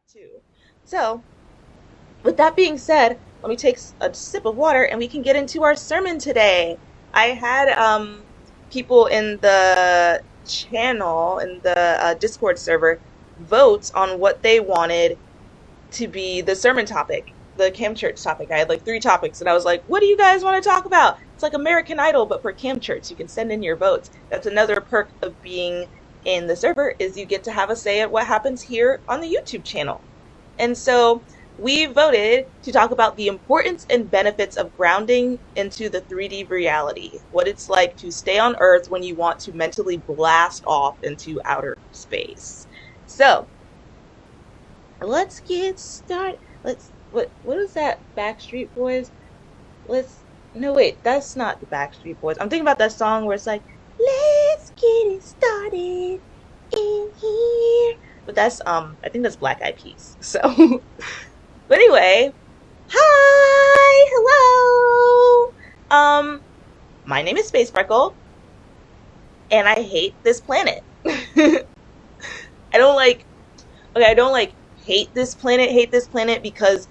too. So, with that being said, let me take a sip of water and we can get into our sermon today. I had people in the channel, in the Discord server, vote on what they wanted to be the sermon topic, the Cam Church topic. I had like 3 topics, and I was like, what do you guys want to talk about? It's like American Idol, but for Cam Church. You can send in your votes. That's another perk of being in the server, is you get to have a say at what happens here on the YouTube channel. And so we voted to talk about the importance and benefits of grounding into the 3D reality, what it's like to stay on Earth when you want to mentally blast off into outer space. So let's get started. What is that, Backstreet Boys? No, wait, that's not the Backstreet Boys. I'm thinking about that song where it's like, let's get it started in here. But that's I think that's Black Eyed Peas. So but anyway, hi, hello. My name is Space Freckle, and I hate this planet. I don't like I don't like hate this planet because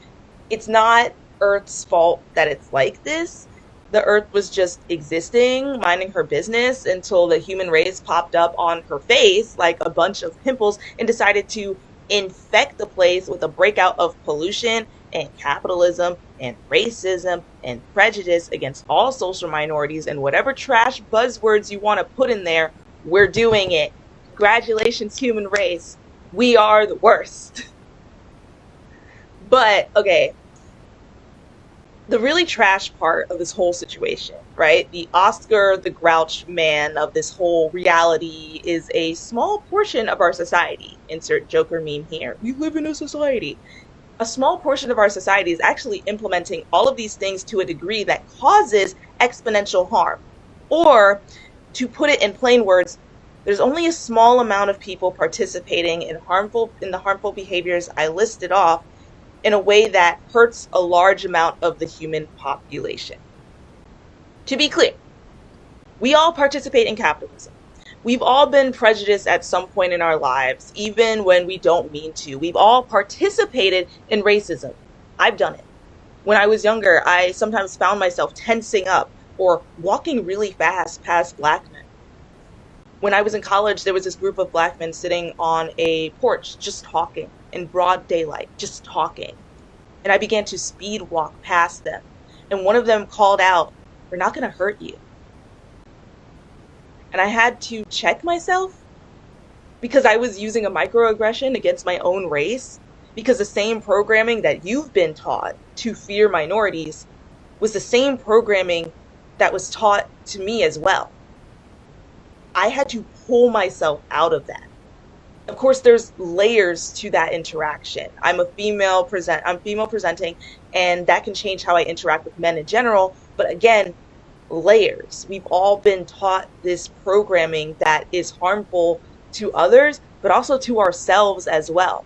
it's not Earth's fault that it's like this. The Earth was just existing, minding her business until the human race popped up on her face like a bunch of pimples and decided to infect the place with a breakout of pollution and capitalism and racism and prejudice against all social minorities, and whatever trash buzzwords you want to put in there, we're doing it. Congratulations, human race. We are the worst. But, okay, the really trash part of this whole situation, right? The Oscar the Grouch man of this whole reality is a small portion of our society. Insert Joker meme here. We live in a society. A small portion of our society is actually implementing all of these things to a degree that causes exponential harm. Or, to put it in plain words, there's only a small amount of people participating in the harmful behaviors I listed off in a way that hurts a large amount of the human population. To be clear, we all participate in capitalism. We've all been prejudiced at some point in our lives, even when we don't mean to. We've all participated in racism. I've done it. When I was younger, I sometimes found myself tensing up or walking really fast past black men. When I was in college, there was this group of black men sitting on a porch just talking in broad daylight, just talking. And I began to speed walk past them. And one of them called out, "We're not going to hurt you." And I had to check myself because I was using a microaggression against my own race, because the same programming that you've been taught to fear minorities was the same programming that was taught to me as well. I had to pull myself out of that. Of course, there's layers to that interaction. I'm female presenting, and that can change how I interact with men in general. But again, layers. We've all been taught this programming that is harmful to others, but also to ourselves as well.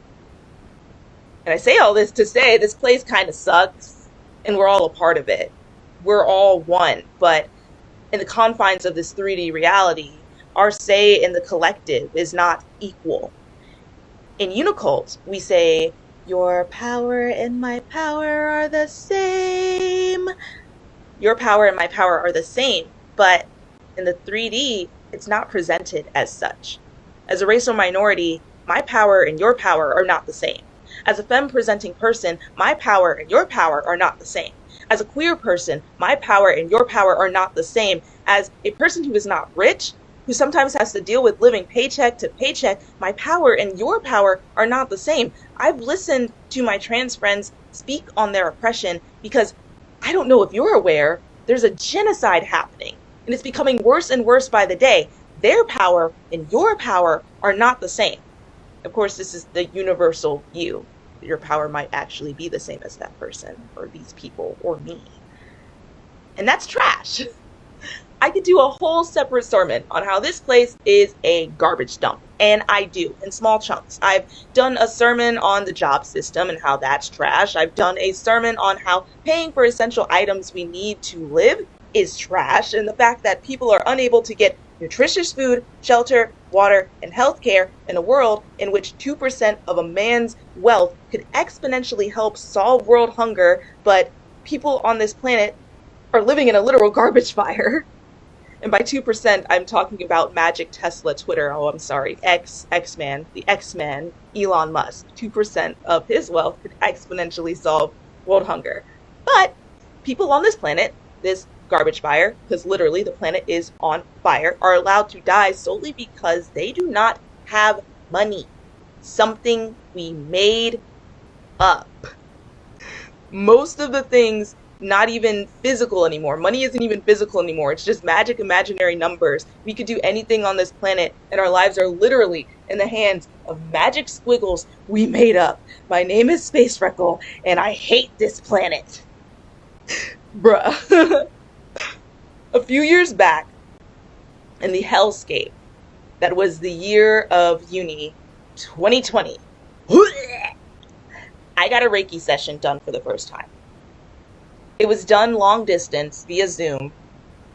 And I say all this to say this place kind of sucks, and we're all a part of it. We're all one, but in the confines of this 3D reality, our say in the collective is not equal. In UNICULT, we say, your power and my power are the same. Your power and my power are the same, but in the 3D, it's not presented as such. As a racial minority, my power and your power are not the same. As a femme-presenting person, my power and your power are not the same. As a queer person, my power and your power are not the same. As a person who is not rich, who sometimes has to deal with living paycheck to paycheck, my power and your power are not the same. I've listened to my trans friends speak on their oppression because I don't know if you're aware, there's a genocide happening, and it's becoming worse and worse by the day. Their power and your power are not the same. Of course, this is the universal you. Your power might actually be the same as that person or these people or me. And that's trash. I could do a whole separate sermon on how this place is a garbage dump. And I do, in small chunks. I've done a sermon on the job system and how that's trash. I've done a sermon on how paying for essential items we need to live is trash. And the fact that people are unable to get nutritious food, shelter, water, and healthcare in a world in which 2% of a man's wealth could exponentially help solve world hunger, but people on this planet are living in a literal garbage fire. And by 2%, I'm talking about Magic Tesla Twitter. Oh, I'm sorry. X-Man, the X-Man, Elon Musk. 2% of his wealth could exponentially solve world hunger. But people on this planet, this garbage fire, because literally the planet is on fire, are allowed to die solely because they do not have money. Something we made up. Most of the things not even physical anymore. Money isn't even physical anymore. It's just magic imaginary numbers. We could do anything on this planet, and our lives are literally in the hands of magic squiggles we made up. My name is Space Freckle, and I hate this planet. Bruh. A few years back, in the hellscape, that was the year of uni 2020, I got a Reiki session done for the first time. It was done long distance via Zoom.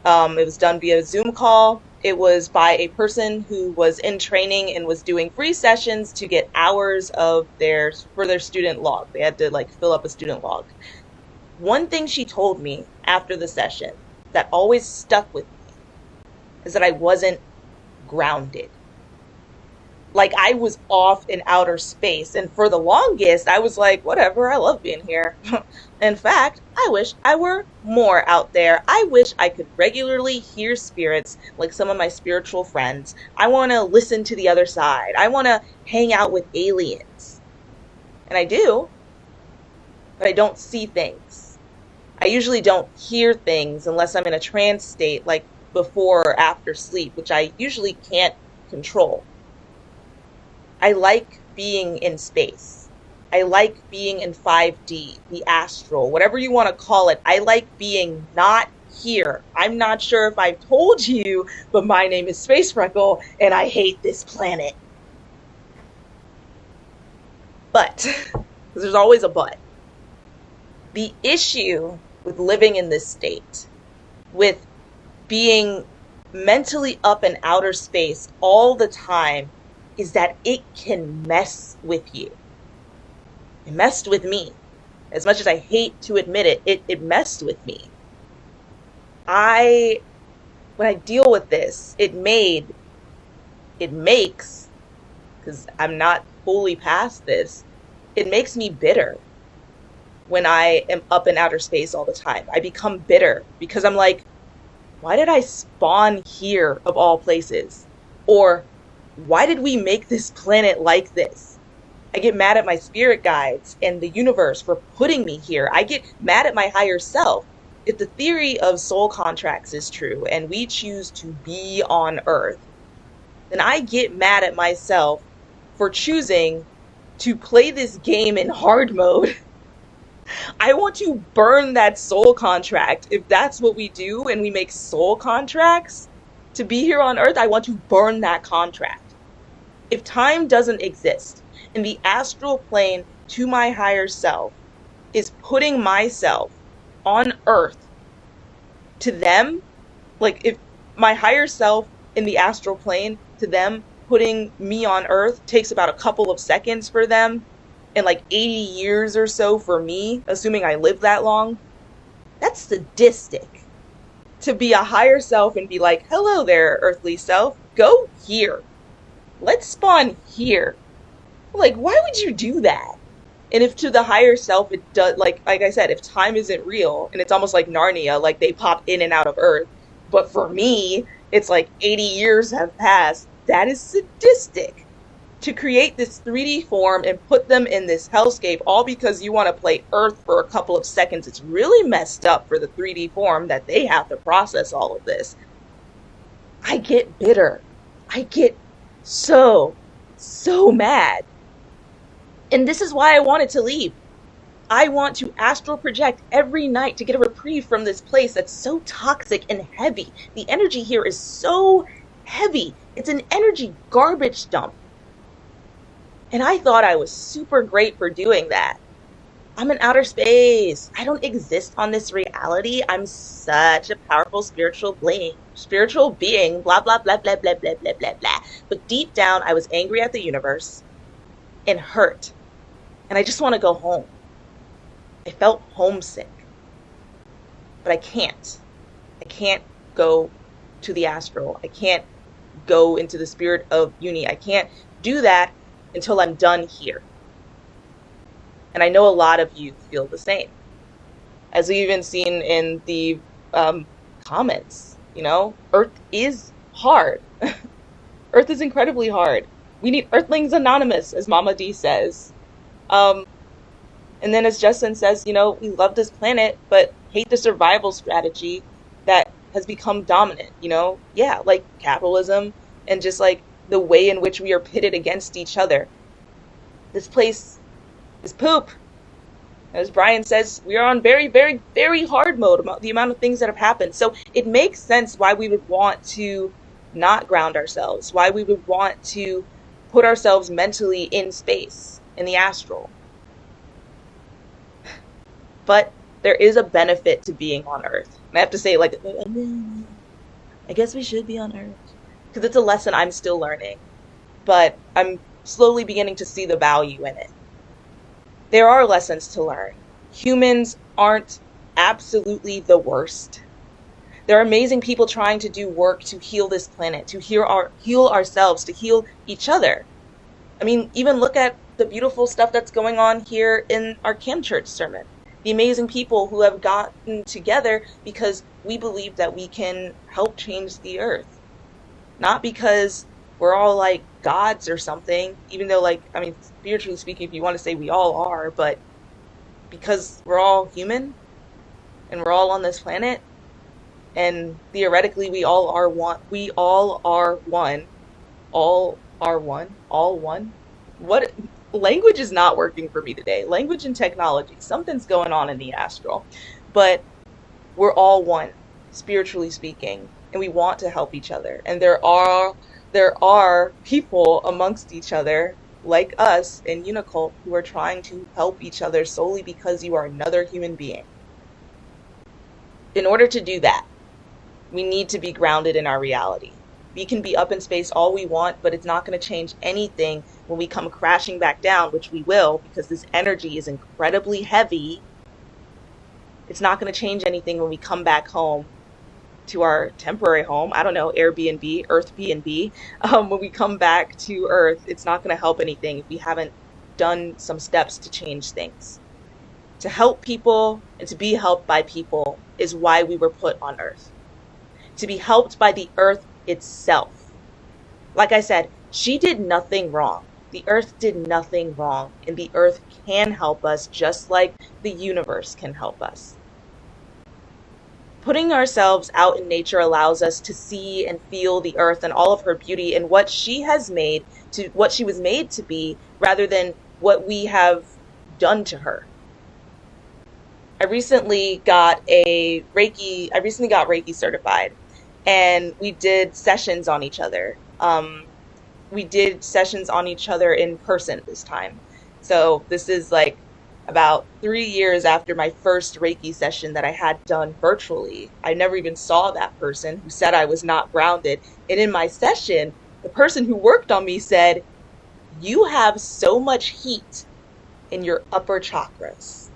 It was done via Zoom call. It was by a person who was in training and was doing free sessions to get hours of for their student log. They had to fill up a student log. One thing she told me after the session that always stuck with me is that I wasn't grounded. Like I was off in outer space, and for the longest I was like, whatever, I love being here. In fact, I wish I were more out there. I wish I could regularly hear spirits like some of my spiritual friends. I want to listen to the other side. I want to hang out with aliens. And I do, but I don't see things. I usually don't hear things unless I'm in a trance state, like before or after sleep, which I usually can't control. I like being in space. I like being in 5D, the astral, whatever you want to call it. I like being not here. I'm not sure if I've told you, but my name is Space Freckle, and I hate this planet. But, there's always a but. The issue with living in this state, with being mentally up in outer space all the time, is that it can mess with you. It messed with me. As much as I hate to admit it, it messed with me. When I deal with this, it makes, because I'm not fully past this, it makes me bitter when I am up in outer space all the time. I become bitter because I'm like, why did I spawn here of all places? Or why did we make this planet like this? I get mad at my spirit guides and the universe for putting me here. I get mad at my higher self. If the theory of soul contracts is true and we choose to be on Earth, then I get mad at myself for choosing to play this game in hard mode. I want to burn that soul contract. If that's what we do and we make soul contracts to be here on Earth, I want to burn that contract. If time doesn't exist and the astral plane to my higher self is putting myself on Earth to them, like if my higher self in the astral plane to them putting me on Earth takes about a couple of seconds for them and like 80 years or so for me, assuming I live that long, that's sadistic. To be a higher self and be like, hello there, earthly self, go here. Let's spawn here. Like, why would you do that? And if to the higher self it does, like I said, if time isn't real, and it's almost like Narnia, like they pop in and out of Earth, but for me, it's like 80 years have passed, that is sadistic. To create this 3D form and put them in this hellscape all because you want to play Earth for a couple of seconds, it's really messed up for the 3D form that they have to process all of this. I get bitter. I get so mad. And this is why I wanted to leave. I want to astral project every night to get a reprieve from this place that's so toxic and heavy. The energy here is so heavy. It's an energy garbage dump. And I thought I was super great for doing that. I'm in outer space. I don't exist on this reality. I'm such a powerful spiritual being, blah, blah, blah, blah, blah, blah, blah, blah, blah. But deep down, I was angry at the universe and hurt. And I just want to go home. I felt homesick, but I can't. I can't go to the astral. I can't go into the spirit of uni. I can't do that until I'm done here. And I know a lot of you feel the same. As we've even seen in the comments, Earth is hard. Earth is incredibly hard. We need Earthlings Anonymous, as Mama D says. And then as Justin says, we love this planet, but hate the survival strategy that has become dominant, Yeah, like capitalism and just like the way in which we are pitted against each other. This place is poop. As Brian says, we are on very, very, very hard mode about the amount of things that have happened. So it makes sense why we would want to not ground ourselves, why we would want to put ourselves mentally in space, in the astral. But there is a benefit to being on Earth. And I have to say, I guess we should be on Earth. Because it's a lesson I'm still learning. But I'm slowly beginning to see the value in it. There are lessons to learn. Humans aren't absolutely the worst. There are amazing people trying to do work to heal this planet, to heal ourselves, to heal each other. I mean, even look at the beautiful stuff that's going on here in our Cam Church sermon. The amazing people who have gotten together because we believe that we can help change the earth. Not because we're all like gods or something, even though spiritually speaking, if you want to say we all are, but because we're all human and we're all on this planet and theoretically we all are one. All one. What? Language is not working for me today. Language and technology. Something's going on in the astral. But we're all one, spiritually speaking, and we want to help each other. And there are people amongst each other, like us in UNICULT, who are trying to help each other solely because you are another human being. In order to do that, we need to be grounded in our reality. We can be up in space all we want, but it's not going to change anything when we come crashing back down, which we will, because this energy is incredibly heavy. It's not going to change anything when we come back home to our temporary home. I don't know, Airbnb, Earth B&B. When we come back to Earth, it's not going to help anything if we haven't done some steps to change things. To help people and to be helped by people is why we were put on Earth. To be helped by the Earth itself. Like I said, she did nothing wrong. The Earth did nothing wrong, and the Earth can help us just like the universe can help us. Putting ourselves out in nature allows us to see and feel the Earth and all of her beauty and what she was made to be, rather than what we have done to her. I recently got Reiki certified. And we did sessions on each other. We did sessions on each other in person this time. So this is like about 3 years after my first Reiki session that I had done virtually. I never even saw that person who said I was not grounded. And in my session, the person who worked on me said, "You have so much heat in your upper chakras."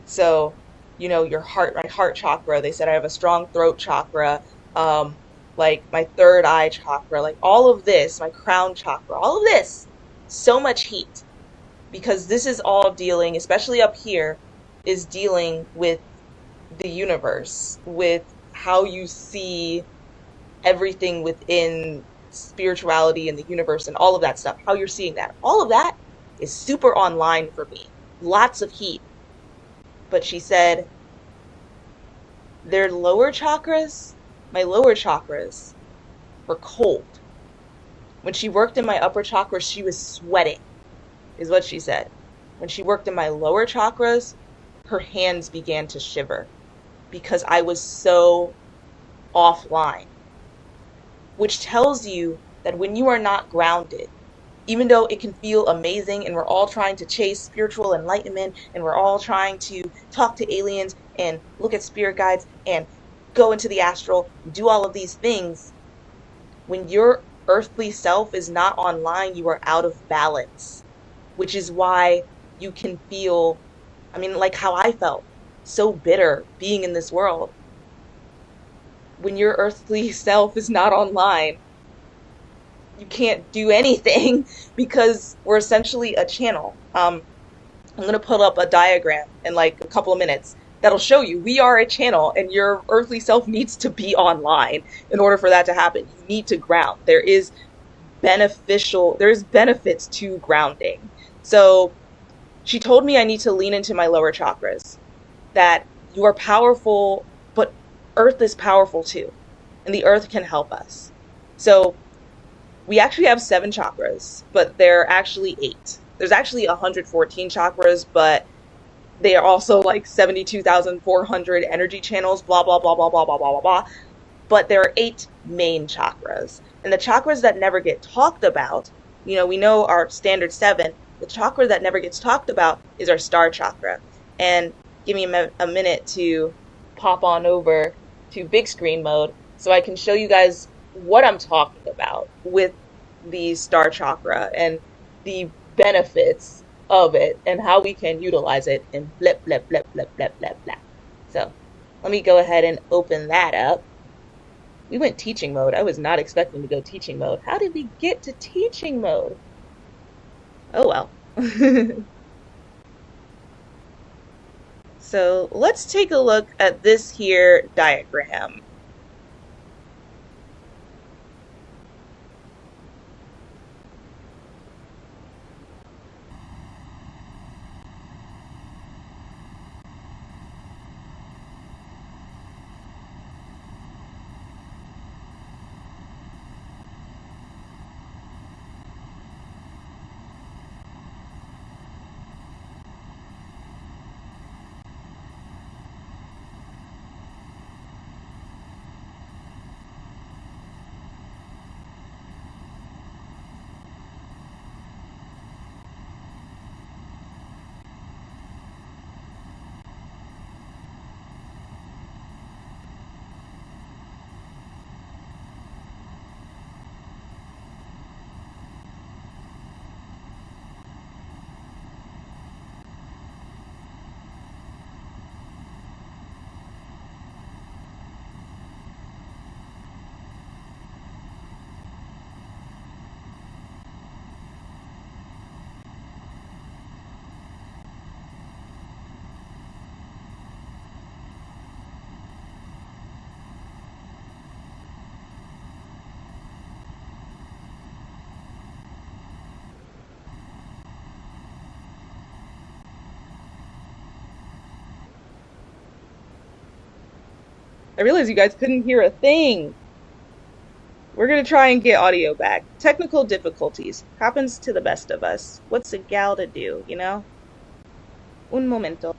So, your heart, my heart chakra, they said I have a strong throat chakra. Like my third eye chakra, like all of this, my crown chakra, all of this, so much heat, because this is all dealing, especially up here, is dealing with the universe, with how you see everything within spirituality and the universe and all of that stuff, how you're seeing that. All of that is super online for me. Lots of heat. But she said, their lower chakras, my lower chakras, were cold. When she worked in my upper chakras, she was sweating, is what she said. When she worked in my lower chakras, her hands began to shiver because I was so offline. Which tells you that when you are not grounded, Even though it can feel amazing and we're all trying to chase spiritual enlightenment and we're all trying to talk to aliens and look at spirit guides and go into the astral, do all of these things, when your earthly self is not online, you are out of balance, which is why you can feel, I mean, like how I felt, so bitter being in this world. When your earthly self is not online, you can't do anything because we're essentially a channel. I'm going to put up a diagram in like a couple of minutes that'll show you we are a channel and your earthly self needs to be online in order for that to happen. You need to ground. There's benefits to grounding. So she told me I need to lean into my lower chakras, that you are powerful, but earth is powerful too. And the earth can help us. So we actually have 7 chakras, but there are actually 8. There's actually 114 chakras, but they are also like 72,400 energy channels, blah, blah, blah, blah, blah, blah, blah, blah, blah. But there are 8 main chakras. And the chakras that never get talked about, we know our standard 7. The chakra that never gets talked about is our star chakra. And give me a minute to pop on over to big screen mode so I can show you guys what I'm talking about with the star chakra and the benefits of it and how we can utilize it and blah, blah, blah, blah, blah, blah, blah. So let me go ahead and open that up. We went teaching mode. I was not expecting to go teaching mode. How did we get to teaching mode? Oh well. So let's take a look at this here diagram. I realized you guys couldn't hear a thing. We're gonna try and get audio back. Technical difficulties. Happens to the best of us. What's a gal to do, Un momento.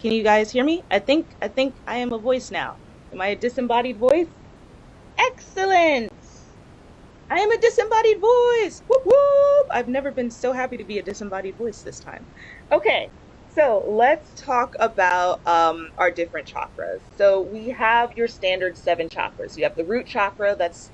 Can you guys hear me? I think I am a voice now. Am I a disembodied voice? Excellent! I am a disembodied voice! Whoop whoop! I've never been so happy to be a disembodied voice this time. Okay, so let's talk about our different chakras. So we have your standard 7 chakras. You have the root chakra that's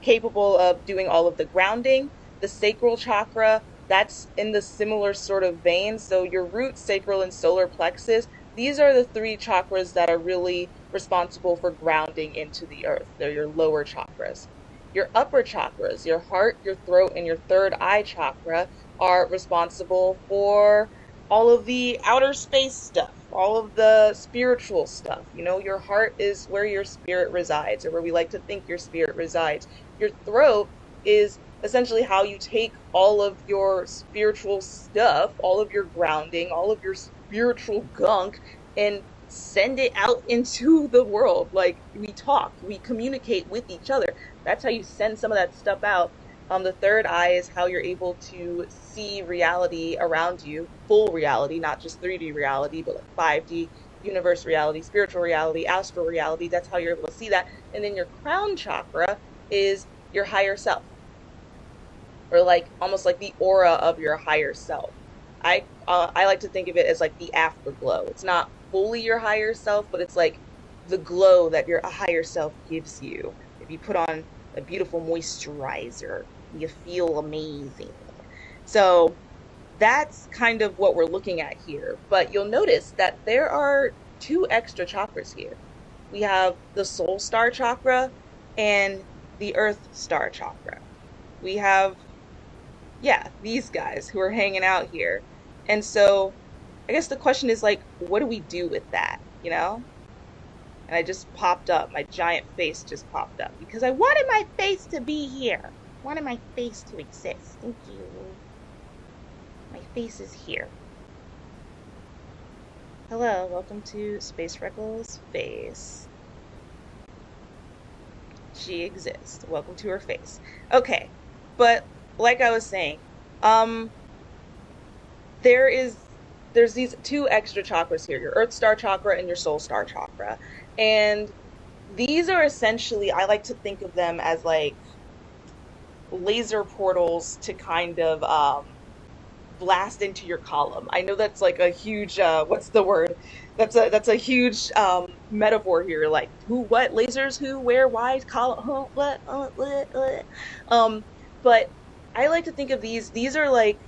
capable of doing all of the grounding. The sacral chakra, that's in the similar sort of vein. So your root, sacral, and solar plexus, these are the 3 chakras that are really responsible for grounding into the earth. They're your lower chakras. Your upper chakras, your heart, your throat, and your third eye chakra are responsible for all of the outer space stuff, all of the spiritual stuff. Your heart is where your spirit resides, or where we like to think your spirit resides. Your throat is essentially how you take all of your spiritual stuff, all of your grounding, all of your spiritual gunk, and send it out into the world. Like, we talk, we communicate with each other. That's how you send some of that stuff out. The third eye is how you're able to see reality around you, full reality, not just 3D reality, but like 5D, universe reality, spiritual reality, astral reality. That's how you're able to see that. And then your crown chakra is your higher self, or like almost like the aura of your higher self. I like to think of it as like the afterglow. It's not fully your higher self, but it's like the glow that your higher self gives you. If you put on a beautiful moisturizer, you feel amazing. So that's kind of what we're looking at here. But you'll notice that there are two extra chakras here. We have the soul star chakra and the earth star chakra. We have, yeah, these guys who are hanging out here. And so I guess the question is like, what do we do with that, you know? And I just popped up, my giant face just popped up because I wanted my face to be here. I wanted my face to exist. Thank you. My face is here. Hello, welcome to Space Freckle's face. She exists. Welcome to her face. Okay, but like I was saying, there's these two extra chakras here, your earth star chakra and your soul star chakra. And these are essentially, I like to think of them as like laser portals to kind of blast into your column. I know that's like a huge, what's the word? That's a huge metaphor here. Like who, what, lasers, who, where, why, column, who, what. But I like to think of these are like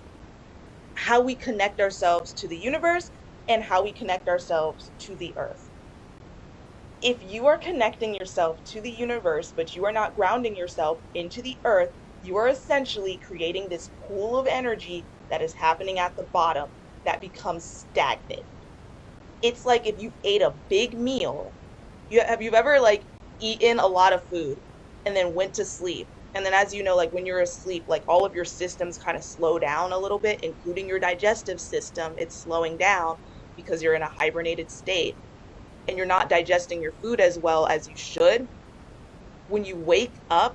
how we connect ourselves to the universe and how we connect ourselves to the earth. If you are connecting yourself to the universe, but you are not grounding yourself into the earth, you are essentially creating this pool of energy that is happening at the bottom that becomes stagnant. It's like if you ate a big meal. Have you ever like eaten a lot of food and then went to sleep? And then as you know, like when you're asleep, like all of your systems kind of slow down a little bit, including your digestive system. It's slowing down because you're in a hibernated state and you're not digesting your food as well as you should. When you wake up,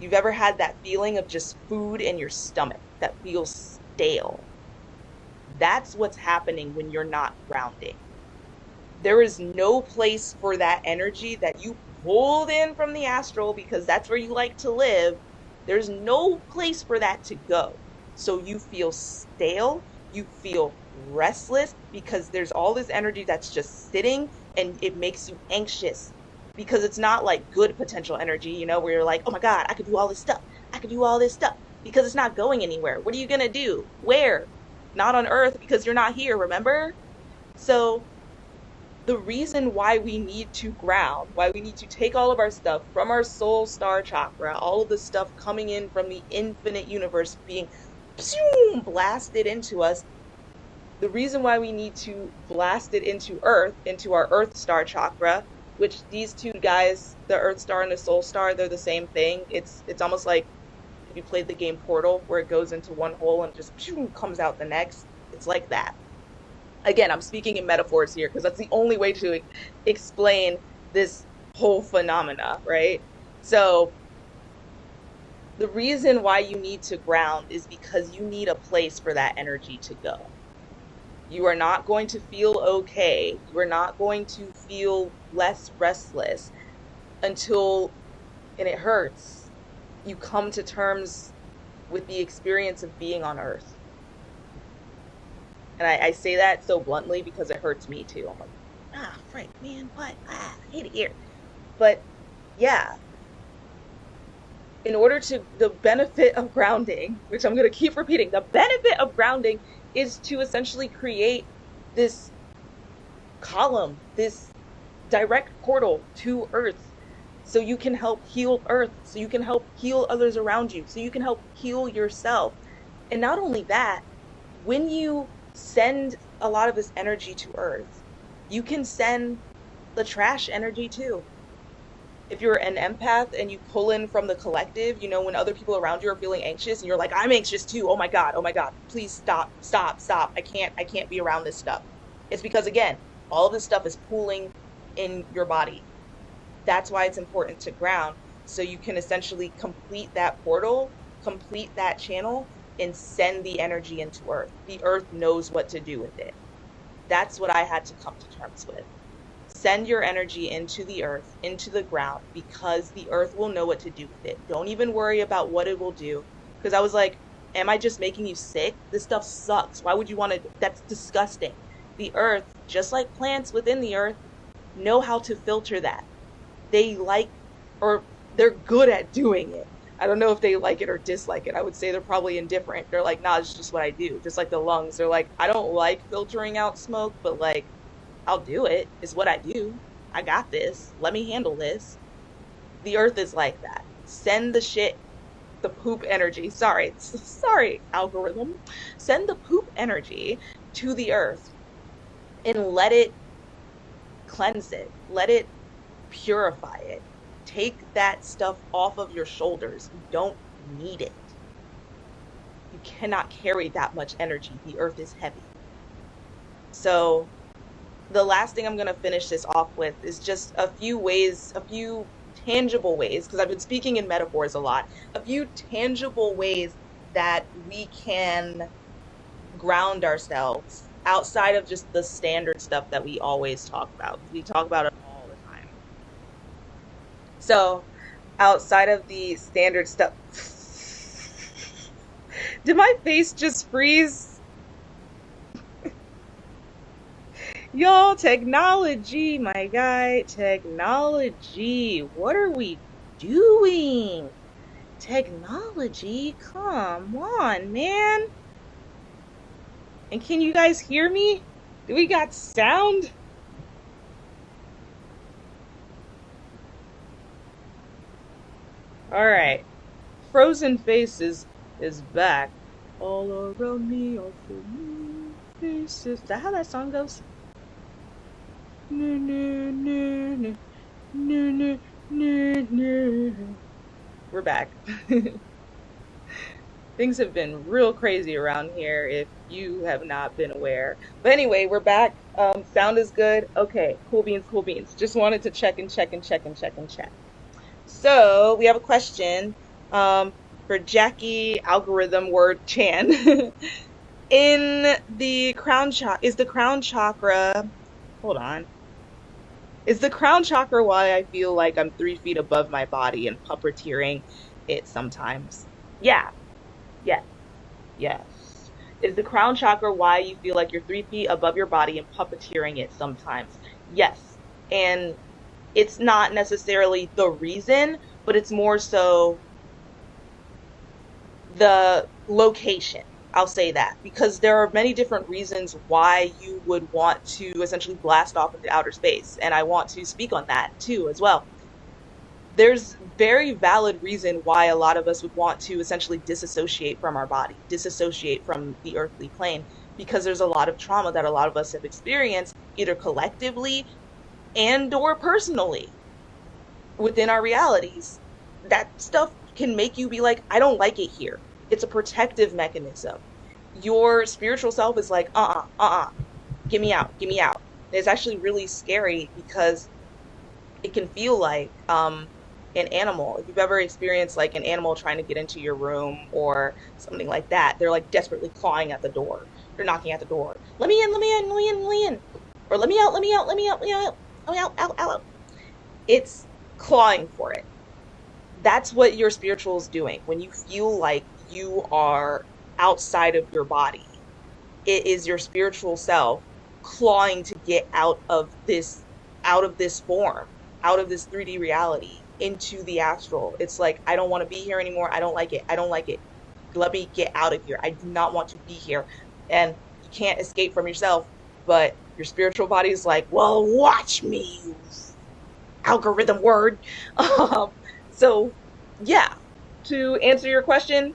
you've ever had that feeling of just food in your stomach that feels stale? That's what's happening when you're not grounding. There is no place for that energy that you pulled in from the astral because that's where you like to live. There's no place for that to go. So you feel stale, you feel restless because there's all this energy that's just sitting and it makes you anxious because it's not like good potential energy, you know, where you're like, oh my God, I could do all this stuff. I could do all this stuff because it's not going anywhere. What are you going to do? Where? Not on Earth because you're not here, remember? So the reason why we need to ground, why we need to take all of our stuff from our soul star chakra, all of the stuff coming in from the infinite universe being blasted into us, the reason why we need to blast it into Earth, into our earth star chakra, which these two guys, the earth star and the soul star, they're the same thing. It's almost like if you played the game Portal, where it goes into one hole and just comes out the next. It's like that. Again, I'm speaking in metaphors here because that's the only way to explain this whole phenomena, right? So the reason why you need to ground is because you need a place for that energy to go. You are not going to feel okay. You are not going to feel less restless until, and it hurts, you come to terms with the experience of being on Earth. And I say that so bluntly because it hurts me too. I'm like, Frank, man, what? I hate it here. But yeah, in order to, the benefit of grounding, which I'm going to keep repeating, the benefit of grounding is to essentially create this column, this direct portal to Earth, so you can help heal Earth, so you can help heal others around you, so you can help heal yourself. And not only that, when you send a lot of this energy to Earth, you can send the trash energy too. If you're an empath and you pull in from the collective, you know, when other people around you are feeling anxious and you're like, I'm anxious too. Oh my God, please stop. I can't be around this stuff. It's because, again, All of this stuff is pooling in your body. That's why it's important to ground, so you can essentially complete that portal, complete that channel, and send the energy into Earth. The Earth knows what to do with it. That's what I had to come to terms with. Send your energy into the Earth, into the ground, because the Earth will know what to do with it. Don't even worry about what it will do. Because I was like, am I just making you sick? This stuff sucks. Why would you want to? That's disgusting. The Earth, just like plants within the Earth, know how to filter that. They like, or they're good at doing it. I don't know if they like it or dislike it. I would say they're probably indifferent. They're like, nah, it's just what I do. Just like the lungs. They're like, I don't like filtering out smoke, but like, I'll do it. It's what I do. I got this. Let me handle this. The Earth is like that. Send the shit, the poop energy. Sorry, algorithm. Send the poop energy to the Earth and let it cleanse it. Let it purify it. Take that stuff off of your shoulders. You don't need it. You cannot carry that much energy. The Earth is heavy. So the last thing I'm going to finish this off with is just a few ways, a few tangible ways, because I've been speaking in metaphors a lot, a few tangible ways that we can ground ourselves outside of just the standard stuff that we always talk about. We talk about it all the time. So outside of the standard stuff, did my face just freeze? Y'all, technology, my guy, technology. What are we doing? Technology, come on, man. And can you guys hear me? Do we got sound? All right. Frozen Faces is back. All around me are familiar faces. Is that how that song goes? No, no, no, no, no, no, no, no. We're back. Things have been real crazy around here if you have not been aware. But anyway, we're back. Sound is good. Okay, cool beans, cool beans. Just wanted to check and check and check and check and check. So we have a question for Jackie Algorithm Word Chan. In the crown chakra, is the crown chakra, hold on. Is the crown chakra why I feel like I'm 3 feet above my body and puppeteering it sometimes? Yeah. Yes. Yes. Is the crown chakra why you feel like you're 3 feet above your body and puppeteering it sometimes? Yes. And it's not necessarily the reason, but it's more so the location. I'll say that, because there are many different reasons why you would want to essentially blast off into outer space, and I want to speak on that too as well. There's very valid reason why a lot of us would want to essentially disassociate from our body, disassociate from the earthly plane, because there's a lot of trauma that a lot of us have experienced, either collectively and or personally within our realities. That stuff can make you be like, I don't like it here. It's a protective mechanism. Your spiritual self is like, get me out, get me out. And it's actually really scary because it can feel like an animal. If you've ever experienced like an animal trying to get into your room or something like that, they're like desperately clawing at the door. They're knocking at the door. Let me in, let me in, let me in, let me in. Or let me out, let me out, let me out, let me out, let me out, out, out, out. It's clawing for it. That's what your spiritual is doing when you feel like you are outside of your body. It is your spiritual self clawing to get out of this form, out of this 3D reality into the astral. It's like, I don't want to be here anymore. I don't like it. I don't like it. Let me get out of here. I do not want to be here. And you can't escape from yourself, but your spiritual body is like, well, watch me, you algorithm word. So yeah, to answer your question,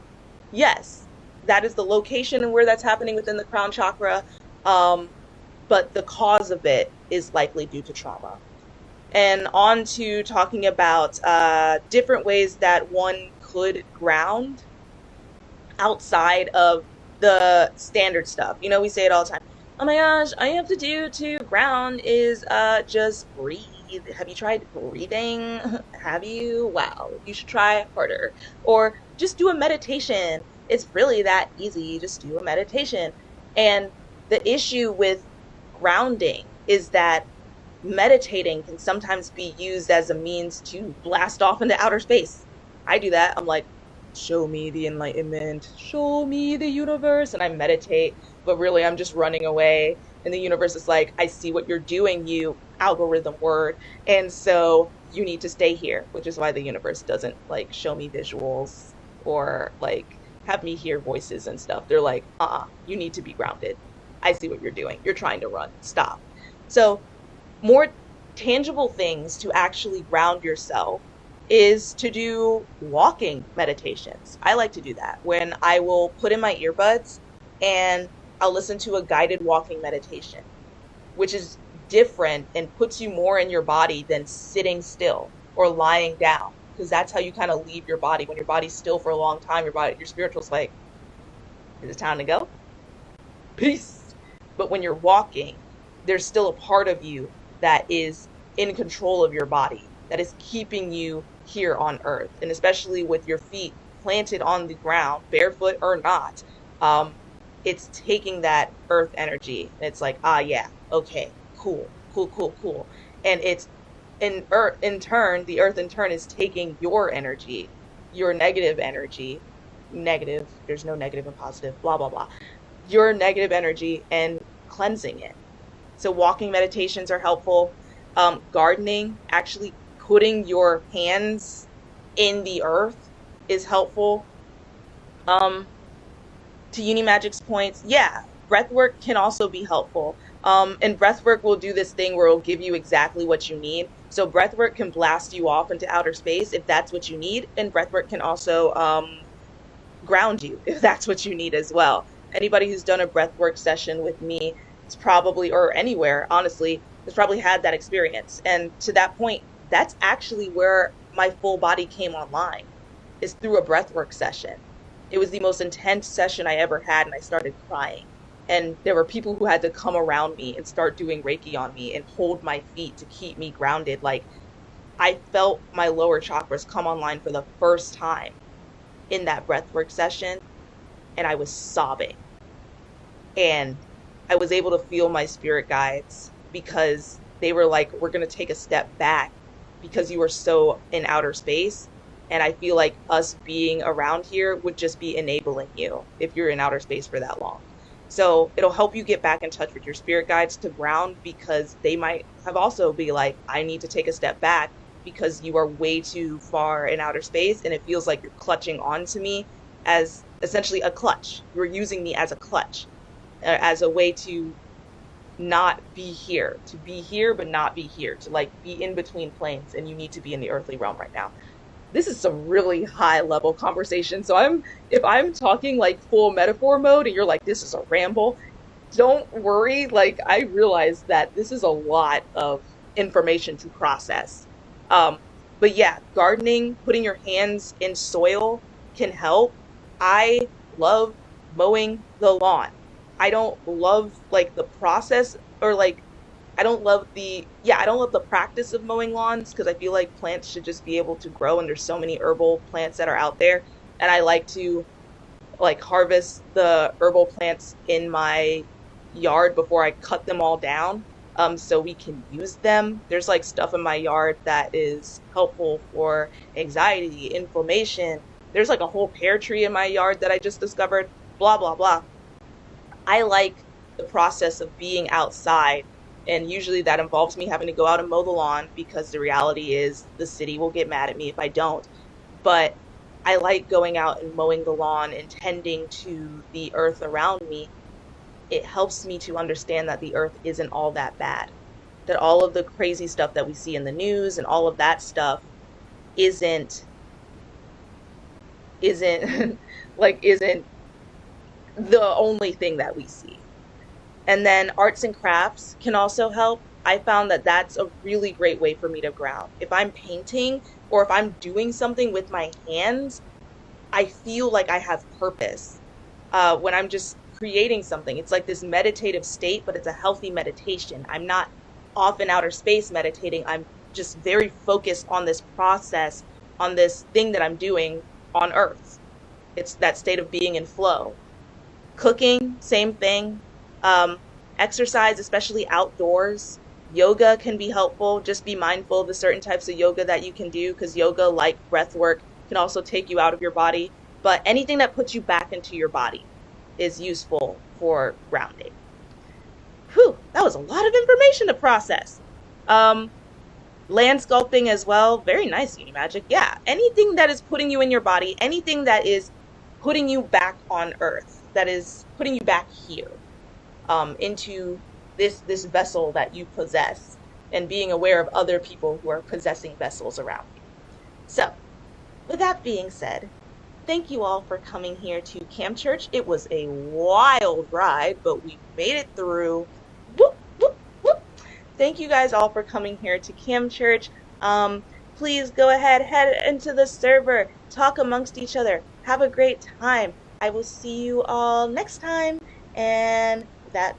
yes, that is the location and where that's happening within the crown chakra. But the cause of it is likely due to trauma. And on to talking about different ways that one could ground outside of the standard stuff. You know, we say it all the time. Oh my gosh, all you have to do to ground is just breathe. Have you tried breathing? Have you? Wow, you should try harder. Or just do a meditation. It's really that easy. Just do a meditation. And the issue with grounding is that meditating can sometimes be used as a means to blast off into outer space. I do that. I'm like, show me the enlightenment, show me the universe, and I meditate, but really I'm just running away. And the universe is like, I see what you're doing, you algorithm word. And so you need to stay here, which is why the universe doesn't like show me visuals or like have me hear voices and stuff. They're like, you need to be grounded. I see what you're doing. You're trying to run. Stop. So more tangible things to actually ground yourself is to do walking meditations. I like to do that when I will put in my earbuds and I'll listen to a guided walking meditation, which is different and puts you more in your body than sitting still or lying down, because that's how you kind of leave your body. When your body's still for a long time, your spiritual's like, is it time to go? Peace. But when you're walking, there's still a part of you that is in control of your body, that is keeping you here on earth. And especially with your feet planted on the ground, barefoot or not, it's taking that earth energy. And it's like, yeah, okay, cool, cool, cool, cool. And it's in turn, the earth in turn is taking your energy, your negative energy, negative, there's no negative and positive, blah, blah, blah, your negative energy and cleansing it. So walking meditations are helpful. Gardening, actually putting your hands in the earth is helpful. To Uni Magic's points, yeah, breath work can also be helpful. And breath work will do this thing where it'll give you exactly what you need. So breath work can blast you off into outer space if that's what you need. And breath work can also ground you if that's what you need as well. Anybody who's done a breathwork session with me, it's probably, or anywhere, honestly, has probably had that experience. And to that point, that's actually where my full body came online, is through a breathwork session. It was the most intense session I ever had, and I started crying. And there were people who had to come around me and start doing Reiki on me and hold my feet to keep me grounded. Like, I felt my lower chakras come online for the first time in that breathwork session, and I was sobbing. And I was able to feel my spirit guides because they were like, we're going to take a step back because you are so in outer space. And I feel like us being around here would just be enabling you if you're in outer space for that long. So it'll help you get back in touch with your spirit guides to ground, because they might have also be like, I need to take a step back because you are way too far in outer space and it feels like you're clutching onto me as essentially a clutch. You're using me as a clutch, as a way to not be here, to be here but not be here, to like be in between planes, and you need to be in the earthly realm right now. This is some really high level conversation. So if I'm talking like full metaphor mode and you're like, this is a ramble, don't worry. Like, I realize that this is a lot of information to process. But yeah, gardening, putting your hands in soil can help. I love mowing the lawn. I don't love like the process, or like I don't love the practice of mowing lawns, because I feel like plants should just be able to grow, and there's so many herbal plants that are out there. And I like to like harvest the herbal plants in my yard before I cut them all down, so we can use them. There's like stuff in my yard that is helpful for anxiety, inflammation. There's like a whole pear tree in my yard that I just discovered, blah, blah, blah. I like the process of being outside, and usually that involves me having to go out and mow the lawn, because the reality is the city will get mad at me if I don't. But I like going out and mowing the lawn and tending to the earth around me. It helps me to understand that the earth isn't all that bad, that all of the crazy stuff that we see in the news and all of that stuff isn't isn't the only thing that we see. And then arts and crafts can also help. I found that that's a really great way for me to ground. If I'm painting or if I'm doing something with my hands, I feel like I have purpose. When I'm just creating something. It's like this meditative state, but it's a healthy meditation. I'm not off in outer space meditating. I'm just very focused on this process, on this thing that I'm doing on Earth. It's that state of being in flow. Cooking, same thing. Um, Exercise, especially outdoors. Yoga can be helpful. Just be mindful of the certain types of yoga that you can do, because yoga, like breath work, can also take you out of your body. But anything that puts you back into your body is useful for grounding. Whew, that was a lot of information to process. Um, Land sculpting as well. Very nice, Unimagic. Yeah, anything that is putting you in your body, anything that is putting you back on Earth, that is putting you back here, into this vessel that you possess, and being aware of other people who are possessing vessels around you. So, with that being said, thank you all for coming here to Cam Church. It was a wild ride, but we made it through. Whoop, whoop, whoop. Thank you guys all for coming here to Cam Church. Please go ahead, head into the server, talk amongst each other, have a great time. I will see you all next time, and that